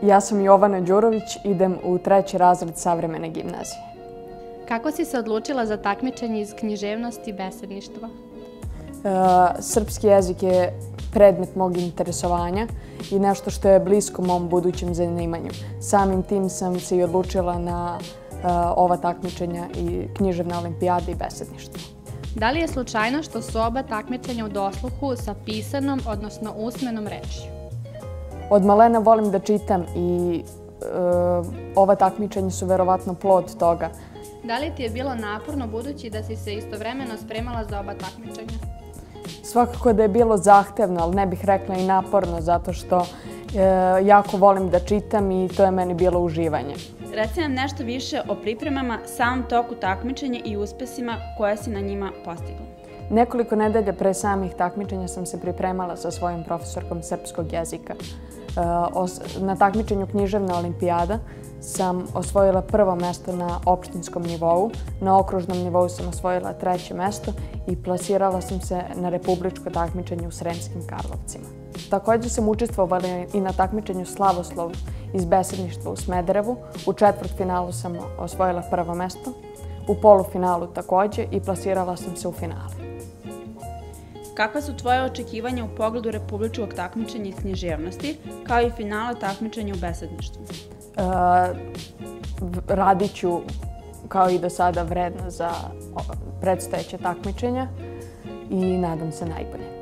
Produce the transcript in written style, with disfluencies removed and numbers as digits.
Ja sam Jovana Đurović, idem u 3. razred savremene gimnazije. Kako si se odlučila za takmičenje iz književnosti i besedništva? Srpski jezik je predmet mog interesovanja i nešto što je blisko mom budućem zanimanju. Samim tim sam se i odlučila na ova takmičenja i književne olimpijade i besedništvo. Da li je slučajno što su oba takmičenja u dosluhu sa pisanom, odnosno usmenom rečju? Od malena volim da čitam i ova takmičenja su verovatno plod toga. Da li ti je bilo naporno budući da si se istovremeno spremala za oba takmičenja? Svakako da je bilo zahtevno, ali ne bih rekla i naporno, zato što jako volim da čitam i to je meni bilo uživanje. Reci nam nešto više o pripremama, samom toku takmičenja i uspesima koje si na njima postigla. Nekoliko nedelja pre samih takmičenja sam se pripremala sa svojom profesorkom srpskog jezika. Na takmičenju književna olimpijada sam osvojila prvo mesto na opštinskom nivou, na okružnom nivou sam osvojila 3. mesto i plasirala sam se na republičko takmičenje u Sremskim Karlovcima. Također sam učestvovala i na takmičenju Slavoslov iz besedništva u Smederevu. U četvrtfinalu sam osvojila prvo mesto, u polufinalu također i plasirala sam se u finale. Kakva su tvoje očekivanja u pogledu republičkog takmičenja iz književnosti, kao i finala takmičenja u besedništvu? Radit ću, kao i do sada, vredno za predstojeće takmičenja i nadam se najbolje.